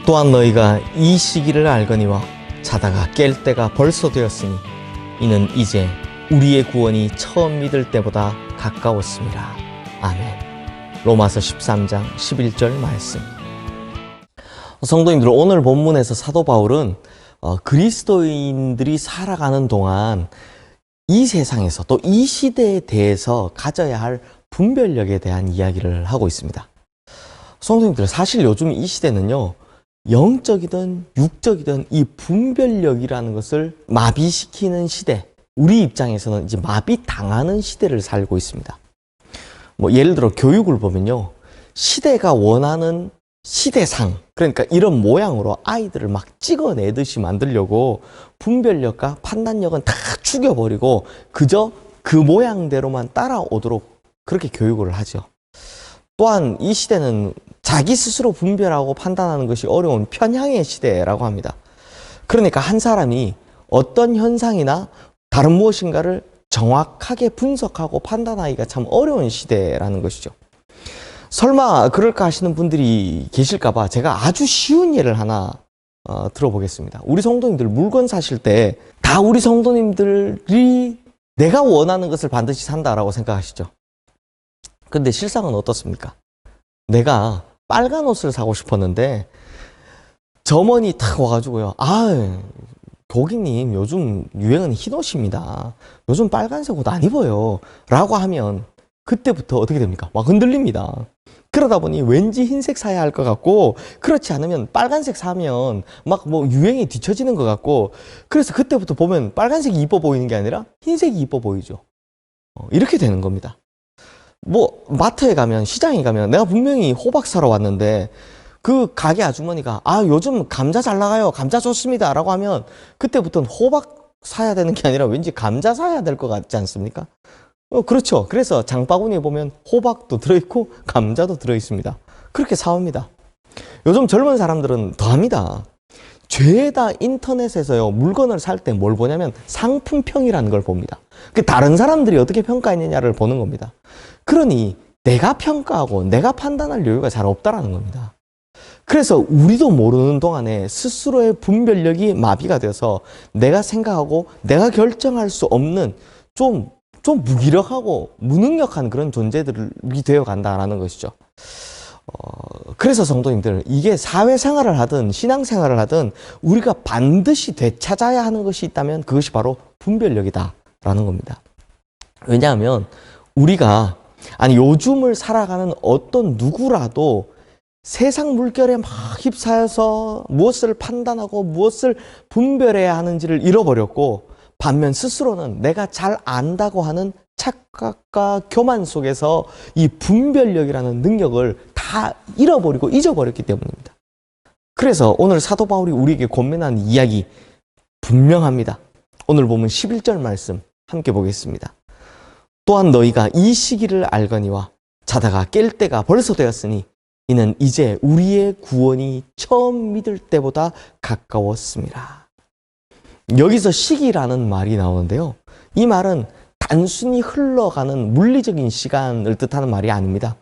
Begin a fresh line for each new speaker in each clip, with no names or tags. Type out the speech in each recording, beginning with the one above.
또한 너희가 이 시기를 알거니와 자다가 깰 때가 벌써 되었으니 이는 이제 우리의 구원이 처음 믿을 때보다 가까웠습니다. 아멘. 로마서 13장 11절 말씀. 성도님들, 오늘 본문에서 사도 바울은 그리스도인들이 살아가는 동안 이 세상에서 또 이 시대에 대해서 가져야 할 분별력에 대한 이야기를 하고 있습니다. 성도님들, 사실 요즘 이 시대는요, 영적이든 육적이든 이 분별력이라는 것을 마비시키는 시대, 우리 입장에서는 이제 마비당하는 시대를 살고 있습니다. 예를 들어 교육을 보면요, 시대가 원하는 시대상, 그러니까 이런 모양으로 아이들을 막 찍어내듯이 만들려고 분별력과 판단력은 다 죽여버리고 그저 그 모양대로만 따라오도록 그렇게 교육을 하죠. 또한 이 시대는 자기 스스로 분별하고 판단하는 것이 어려운 편향의 시대라고 합니다. 그러니까 한 사람이 어떤 현상이나 다른 무엇인가를 정확하게 분석하고 판단하기가 참 어려운 시대라는 것이죠. 설마 그럴까 하시는 분들이 계실까 봐 제가 아주 쉬운 예를 하나 들어보겠습니다. 우리 성도님들 물건 사실 때 다 우리 성도님들이 내가 원하는 것을 반드시 산다라고 생각하시죠. 근데 실상은 어떻습니까? 내가 빨간 옷을 사고 싶었는데 점원이 탁 와가지고요, 고객님 요즘 유행은 흰 옷입니다. 요즘 빨간색 옷 안 입어요 라고 하면 그때부터 어떻게 됩니까? 막 흔들립니다. 그러다 보니 왠지 흰색 사야 할 것 같고, 그렇지 않으면 빨간색 사면 막 유행이 뒤처지는 것 같고, 그래서 그때부터 보면 빨간색이 이뻐 보이는 게 아니라 흰색이 이뻐 보이죠. 이렇게 되는 겁니다. 마트에 가면, 시장에 가면 내가 분명히 호박 사러 왔는데 그 가게 아주머니가 요즘 감자 잘 나가요, 감자 좋습니다 라고 하면 그때부터는 호박 사야 되는 게 아니라 왠지 감자 사야 될 것 같지 않습니까? 그렇죠. 그래서 장바구니에 보면 호박도 들어있고 감자도 들어있습니다. 그렇게 사옵니다. 요즘 젊은 사람들은 더합니다. 죄다 인터넷에서요, 물건을 살 때 뭘 보냐면 상품평이라는 걸 봅니다. 다른 사람들이 어떻게 평가했느냐를 보는 겁니다. 그러니 내가 평가하고 내가 판단할 여유가 잘 없다라는 겁니다. 그래서 우리도 모르는 동안에 스스로의 분별력이 마비가 되어서 내가 생각하고 내가 결정할 수 없는 좀 무기력하고 무능력한 그런 존재들이 되어 간다라는 것이죠. 그래서 성도님들, 이게 사회생활을 하든 신앙생활을 하든 우리가 반드시 되찾아야 하는 것이 있다면 그것이 바로 분별력이다라는 겁니다. 왜냐하면 우리가 요즘을 살아가는 어떤 누구라도 세상 물결에 막 휩싸여서 무엇을 판단하고 무엇을 분별해야 하는지를 잃어버렸고, 반면 스스로는 내가 잘 안다고 하는 착각과 교만 속에서 이 분별력이라는 능력을 다 잃어버리고 잊어버렸기 때문입니다. 그래서 오늘 사도 바울이 우리에게 권면하는 이야기 분명합니다. 오늘 보면 11절 말씀 함께 보겠습니다. 또한 너희가 이 시기를 알거니와 자다가 깰 때가 벌써 되었으니 이는 이제 우리의 구원이 처음 믿을 때보다 가까웠습니다. 여기서 시기라는 말이 나오는데요, 이 말은 단순히 흘러가는 물리적인 시간을 뜻하는 말이 아닙니다.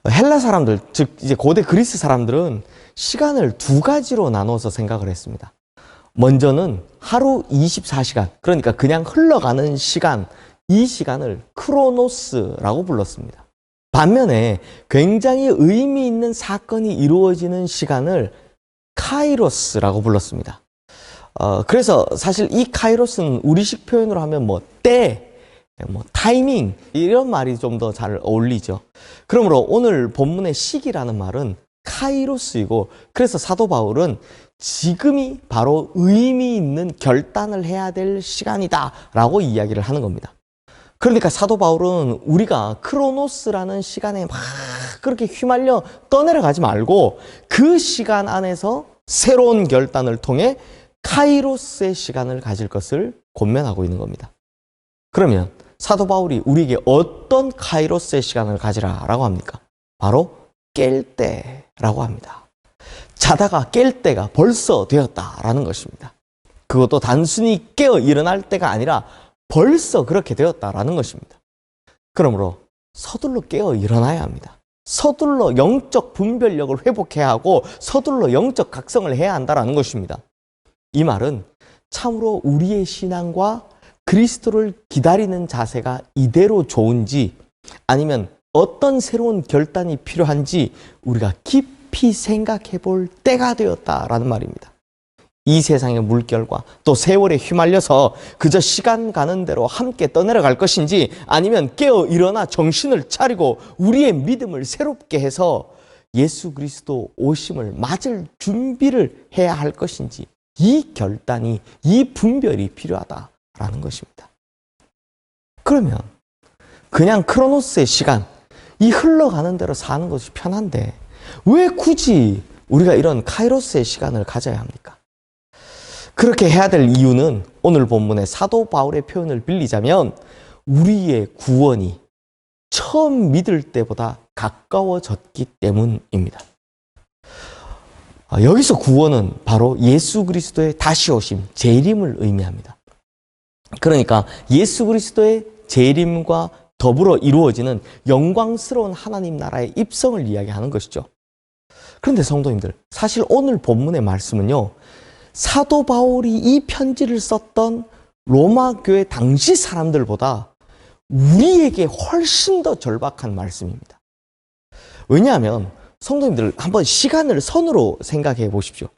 헬라 사람들, 즉 이제 고대 그리스 사람들은 시간을 두 가지로 나눠서 생각을 했습니다. 먼저는 하루 24시간, 그러니까 그냥 흘러가는 시간, 이 시간을 크로노스라고 불렀습니다. 반면에 굉장히 의미 있는 사건이 이루어지는 시간을 카이로스라고 불렀습니다. 그래서 사실 이 카이로스는 우리식 표현으로 하면 때, 타이밍, 이런 말이 좀 더 잘 어울리죠. 그러므로 오늘 본문의 시기라는 말은 카이로스이고, 그래서 사도 바울은 지금이 바로 의미 있는 결단을 해야 될 시간이다 라고 이야기를 하는 겁니다. 그러니까 사도 바울은 우리가 크로노스라는 시간에 막 그렇게 휘말려 떠내려가지 말고 그 시간 안에서 새로운 결단을 통해 카이로스의 시간을 가질 것을 권면하고 있는 겁니다. 그러면 사도 바울이 우리에게 어떤 카이로스의 시간을 가지라라고 합니까? 바로 깰 때라고 합니다. 자다가 깰 때가 벌써 되었다라는 것입니다. 그것도 단순히 깨어 일어날 때가 아니라 벌써 그렇게 되었다라는 것입니다. 그러므로 서둘러 깨어 일어나야 합니다. 서둘러 영적 분별력을 회복해야 하고 서둘러 영적 각성을 해야 한다는 것입니다. 이 말은 참으로 우리의 신앙과 그리스도를 기다리는 자세가 이대로 좋은지 아니면 어떤 새로운 결단이 필요한지 우리가 깊이 생각해 볼 때가 되었다라는 말입니다. 이 세상의 물결과 또 세월에 휘말려서 그저 시간 가는 대로 함께 떠내려갈 것인지 아니면 깨어 일어나 정신을 차리고 우리의 믿음을 새롭게 해서 예수 그리스도 오심을 맞을 준비를 해야 할 것인지 이 결단이, 이 분별이 필요하다라는 것입니다. 그러면 그냥 크로노스의 시간, 이 흘러가는 대로 사는 것이 편한데 왜 굳이 우리가 이런 카이로스의 시간을 가져야 합니까? 그렇게 해야 될 이유는 오늘 본문의 사도 바울의 표현을 빌리자면 우리의 구원이 처음 믿을 때보다 가까워졌기 때문입니다. 여기서 구원은 바로 예수 그리스도의 다시 오심, 재림을 의미합니다. 그러니까 예수 그리스도의 재림과 더불어 이루어지는 영광스러운 하나님 나라의 입성을 이야기하는 것이죠. 그런데 성도님들, 사실 오늘 본문의 말씀은요, 사도 바울이 이 편지를 썼던 로마 교회 당시 사람들보다 우리에게 훨씬 더 절박한 말씀입니다. 왜냐하면 성도님들 한번 시간을 선으로 생각해 보십시오.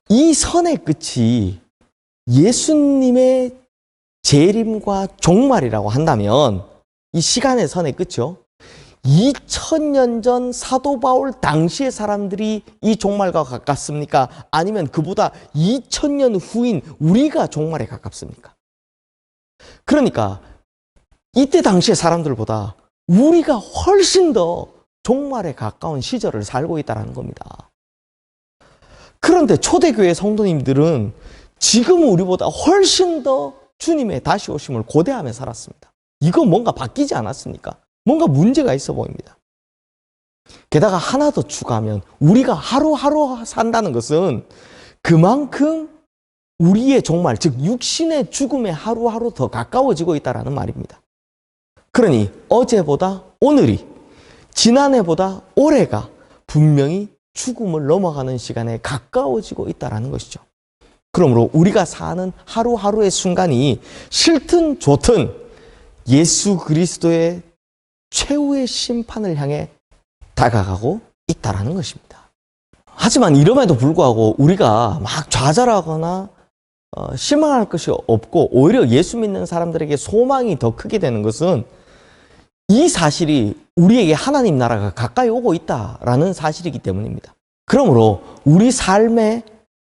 이 선의 끝이 예수님의 재림과 종말이라고 한다면 이 시간의 선의 끝이요. 2000년 전 사도 바울 당시의 사람들이 이 종말과 가깝습니까? 아니면 그보다 2000년 후인 우리가 종말에 가깝습니까? 그러니까 이때 당시의 사람들보다 우리가 훨씬 더 종말에 가까운 시절을 살고 있다는 겁니다. 그런데 초대교회 성도님들은 지금 우리보다 훨씬 더 주님의 다시 오심을 고대하며 살았습니다. 이거 뭔가 바뀌지 않았습니까? 뭔가 문제가 있어 보입니다. 게다가 하나 더 추가하면 우리가 하루하루 산다는 것은 그만큼 우리의 종말, 즉 육신의 죽음에 하루하루 더 가까워지고 있다는 말입니다. 그러니 어제보다 오늘이, 지난해보다 올해가 분명히 죽음을 넘어가는 시간에 가까워지고 있다는 것이죠. 그러므로 우리가 사는 하루하루의 순간이 싫든 좋든 예수 그리스도의 최후의 심판을 향해 다가가고 있다는 것입니다. 하지만 이럼에도 불구하고 우리가 막 좌절하거나 실망할 것이 없고 오히려 예수 믿는 사람들에게 소망이 더 크게 되는 것은 이 사실이 우리에게 하나님 나라가 가까이 오고 있다라는 사실이기 때문입니다. 그러므로 우리 삶의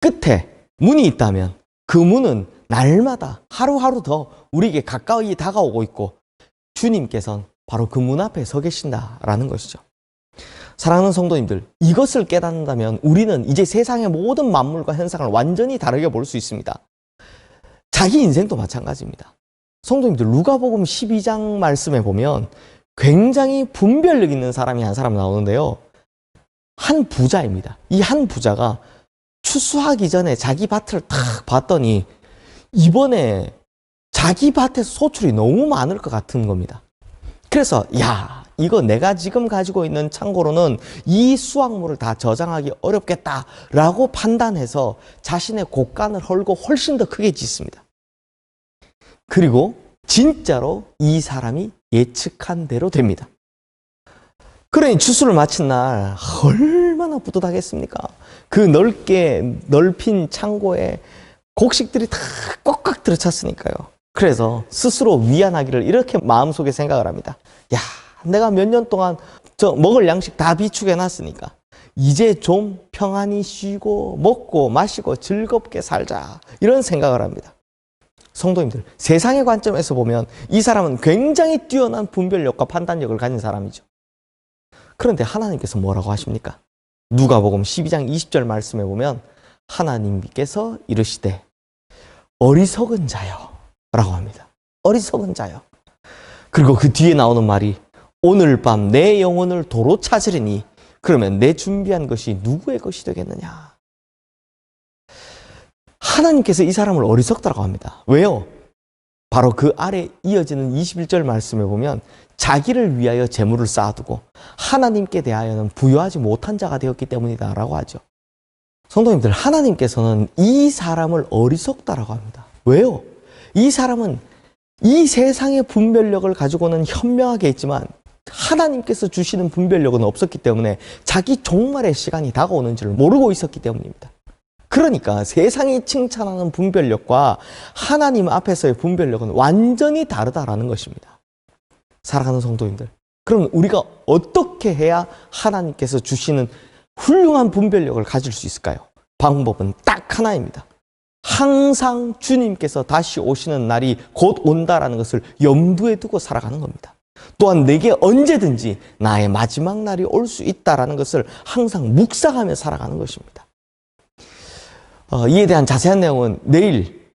끝에 문이 있다면 그 문은 날마다 하루하루 더 우리에게 가까이 다가오고 있고 주님께서는 바로 그 문 앞에 서 계신다라는 것이죠. 사랑하는 성도님들, 이것을 깨닫는다면 우리는 이제 세상의 모든 만물과 현상을 완전히 다르게 볼 수 있습니다. 자기 인생도 마찬가지입니다. 성도님들, 누가복음 12장 말씀에 보면 굉장히 분별력 있는 사람이 한 사람 나오는데요. 한 부자입니다. 이 한 부자가 추수하기 전에 자기 밭을 탁 봤더니 이번에 자기 밭에서 소출이 너무 많을 것 같은 겁니다. 그래서 이거 내가 지금 가지고 있는 창고로는 이 수확물을 다 저장하기 어렵겠다라고 판단해서 자신의 곡간을 헐고 훨씬 더 크게 짓습니다. 그리고 진짜로 이 사람이 예측한 대로 됩니다. 그러니 추수를 마친 날 얼마나 뿌듯하겠습니까? 그 넓힌 창고에 곡식들이 다 꽉꽉 들어찼으니까요. 그래서 스스로 위안하기를 이렇게 마음속에 생각을 합니다. 내가 몇 년 동안 먹을 양식 다 비축해 놨으니까 이제 좀 평안히 쉬고 먹고 마시고 즐겁게 살자, 이런 생각을 합니다. 성도님들, 세상의 관점에서 보면 이 사람은 굉장히 뛰어난 분별력과 판단력을 가진 사람이죠. 그런데 하나님께서 뭐라고 하십니까? 누가복음 12장 20절 말씀에 보면 하나님께서 이르시되 어리석은 자여 라고 합니다. 어리석은 자여. 그리고 그 뒤에 나오는 말이 오늘 밤 내 영혼을 도로 찾으리니 그러면 내 준비한 것이 누구의 것이 되겠느냐. 하나님께서 이 사람을 어리석다라고 합니다. 왜요? 바로 그 아래 이어지는 21절 말씀에 보면 자기를 위하여 재물을 쌓아두고 하나님께 대하여는 부여하지 못한 자가 되었기 때문이다라고 하죠. 성도님들, 하나님께서는 이 사람을 어리석다라고 합니다. 왜요? 이 사람은 이 세상의 분별력을 가지고는 현명하게 했지만 하나님께서 주시는 분별력은 없었기 때문에 자기 종말의 시간이 다가오는지를 모르고 있었기 때문입니다. 그러니까 세상이 칭찬하는 분별력과 하나님 앞에서의 분별력은 완전히 다르다라는 것입니다. 사랑하는 성도님들, 그럼 우리가 어떻게 해야 하나님께서 주시는 훌륭한 분별력을 가질 수 있을까요? 방법은 딱 하나입니다. 항상 주님께서 다시 오시는 날이 곧 온다라는 것을 염두에 두고 살아가는 겁니다. 또한 내게 언제든지 나의 마지막 날이 올 수 있다라는 것을 항상 묵상하며 살아가는 것입니다. 이에 대한 자세한 내용은 내일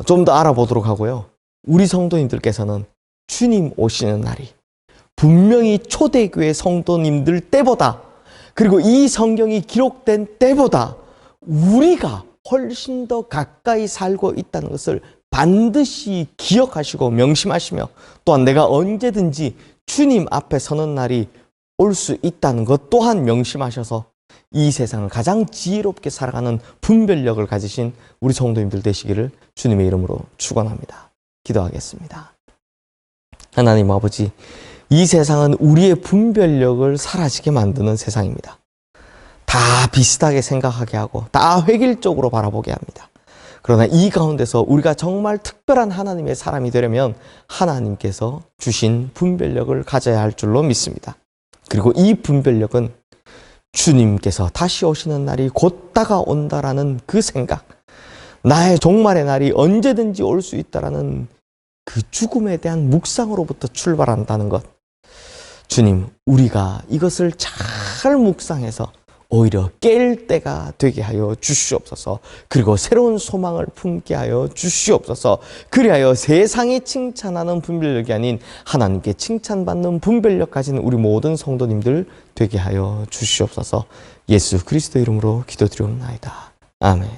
좀 더 알아보도록 하고요. 우리 성도님들께서는 주님 오시는 날이 분명히 초대교회 성도님들 때보다, 그리고 이 성경이 기록된 때보다 우리가 훨씬 더 가까이 살고 있다는 것을 반드시 기억하시고 명심하시며, 또한 내가 언제든지 주님 앞에 서는 날이 올 수 있다는 것 또한 명심하셔서 이 세상을 가장 지혜롭게 살아가는 분별력을 가지신 우리 성도님들 되시기를 주님의 이름으로 축원합니다. 기도하겠습니다. 하나님 아버지, 이 세상은 우리의 분별력을 사라지게 만드는 세상입니다. 다 비슷하게 생각하게 하고 다 획일적으로 바라보게 합니다. 그러나 이 가운데서 우리가 정말 특별한 하나님의 사람이 되려면 하나님께서 주신 분별력을 가져야 할 줄로 믿습니다. 그리고 이 분별력은 주님께서 다시 오시는 날이 곧 다가온다라는 그 생각, 나의 종말의 날이 언제든지 올 수 있다라는 그 죽음에 대한 묵상으로부터 출발한다는 것, 주님, 우리가 이것을 잘 묵상해서 오히려 깰 때가 되게 하여 주시옵소서. 그리고 새로운 소망을 품게 하여 주시옵소서. 그리하여 세상이 칭찬하는 분별력이 아닌 하나님께 칭찬받는 분별력 가진 우리 모든 성도님들 되게 하여 주시옵소서. 예수 그리스도 이름으로 기도드리옵나이다. 아멘.